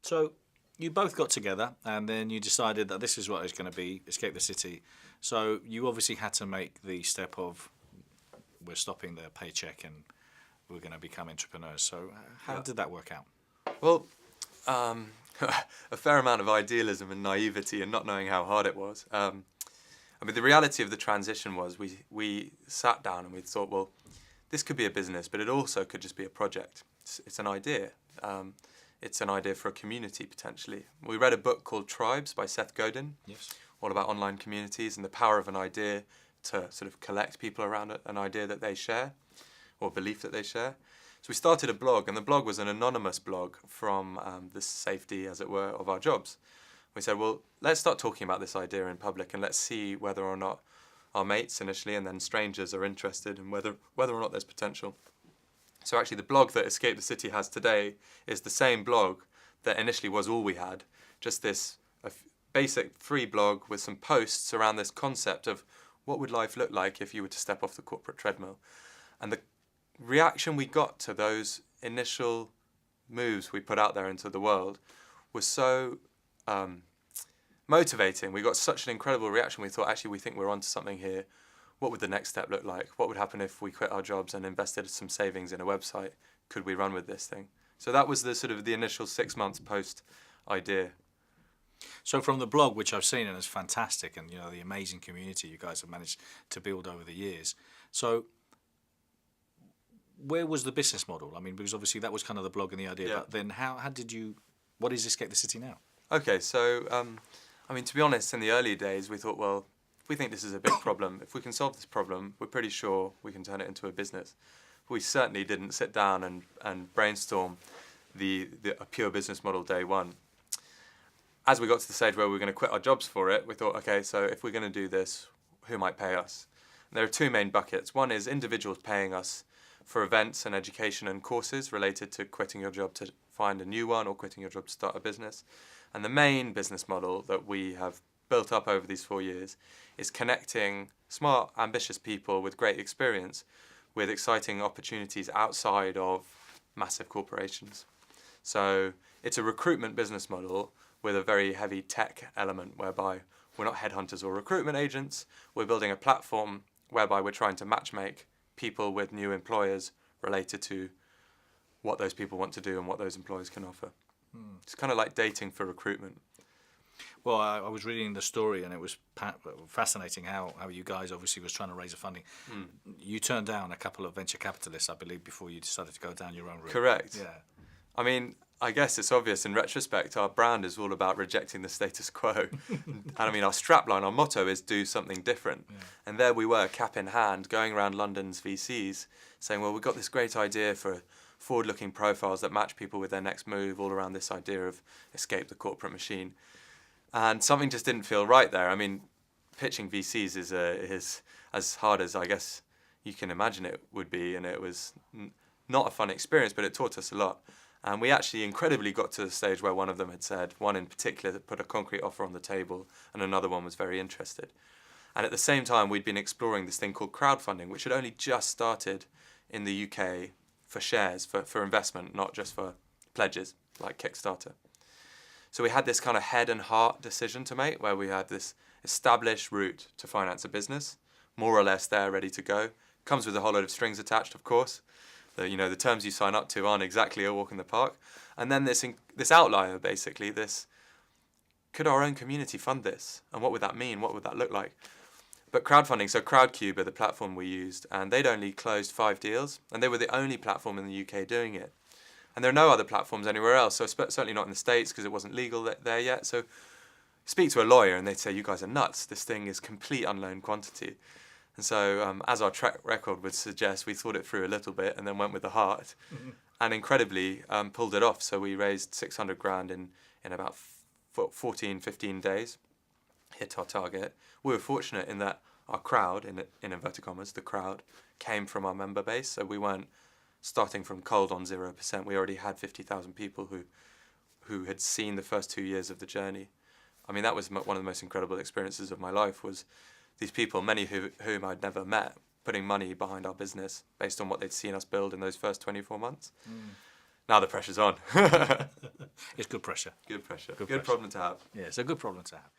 So you both got together and then you decided that this is what it's going to be, Escape the City. So you obviously had to make the step of we're stopping the paycheck and we're going to become entrepreneurs. So how did that work out? Well, a fair amount of idealism and naivety and not knowing how hard it was. I mean, the reality of the transition was we sat down and we thought, well, this could be a business, but it also could just be a project. It's an idea. It's an idea for a community, potentially. We read a book called Tribes by Seth Godin, all about online communities and the power of an idea to sort of collect people around an idea that they share or belief that they share. So we started a blog, and the blog was an anonymous blog from the safety, as it were, of our jobs. We said, well, let's start talking about this idea in public and let's see whether or not our mates initially and then strangers are interested and whether or not there's potential. So actually the blog that Escape the City has today is the same blog that initially was all we had, just this basic free blog with some posts around this concept of what would life look like if you were to step off the corporate treadmill. And the reaction we got to those initial moves we put out there into the world was so motivating. We got such an incredible reaction. We thought, actually, we think we're onto something here. What would the next step look like? What would happen if we quit our jobs and invested some savings in a website? Could we run with this thing? So that was the sort of the initial 6 months post idea. So from the blog, which I've seen and it's fantastic, and the amazing community you guys have managed to build over the years. So where was the business model? I mean, because obviously that was kind of the blog and the idea. Yeah. But then how did you? What is Escape the City now? Okay, so I mean, to be honest, in the early days, we thought, well, if we think this is a big problem, if we can solve this problem, we're pretty sure we can turn it into a business. We certainly didn't sit down and brainstorm a pure business model day one. As we got to the stage where we were going to quit our jobs for it, we thought, okay, so if we're going to do this, who might pay us? And there are two main buckets. One is individuals paying us for events and education and courses related to quitting your job to find a new one or quitting your job to start a business. And the main business model that we have built up over these 4 years is connecting smart, ambitious people with great experience with exciting opportunities outside of massive corporations. So it's a recruitment business model with a very heavy tech element whereby we're not headhunters or recruitment agents. We're building a platform whereby we're trying to matchmake people with new employers related to what those people want to do and what those employers can offer. It's kind of like dating for recruitment. Well, I was reading the story and it was fascinating how you guys obviously was trying to raise a funding. You turned down a couple of venture capitalists, I believe, before you decided to go down your own route. Correct. Yeah. I mean, I guess it's obvious in retrospect, our brand is all about rejecting the status quo. And I mean, our strapline, our motto is do something different. Yeah. And there we were, cap in hand, going around London's VCs saying, well, we've got this great idea for forward-looking profiles that match people with their next move, all around this idea of escape the corporate machine. And something just didn't feel right there. I mean, pitching VCs is as hard as I guess you can imagine it would be, and it was not a fun experience, but it taught us a lot. And we actually incredibly got to the stage where one of them had said, one in particular that put a concrete offer on the table, and another one was very interested. And at the same time, we'd been exploring this thing called crowdfunding, which had only just started in the UK for shares, for investment, not just for pledges like Kickstarter. So we had this kind of head and heart decision to make, where we had this established route to finance a business, more or less there, ready to go. Comes with a whole load of strings attached, of course. The terms you sign up to aren't exactly a walk in the park. And then this outlier, basically, could our own community fund this? And what would that mean? What would that look like? But crowdfunding, so Crowdcube are the platform we used, and they'd only closed 5 deals, and they were the only platform in the UK doing it. And there are no other platforms anywhere else, so certainly not in the States because it wasn't legal there yet. So speak to a lawyer and they'd say, you guys are nuts. This thing is complete unknown quantity. And so as our track record would suggest, we thought it through a little bit and then went with the heart and incredibly pulled it off. So we raised 600 grand in about 14, 15 days, hit our target. We were fortunate in that our crowd, in inverted commas, the crowd, came from our member base. So we weren't starting from cold on 0%. We already had 50,000 people who had seen the first 2 years of the journey. I mean, that was one of the most incredible experiences of my life, was these people, many whom I'd never met, putting money behind our business based on what they'd seen us build in those first 24 months. Now the pressure's on. It's good pressure. Good pressure. Good Good pressure. problem to have. Yeah, it's a good problem to have.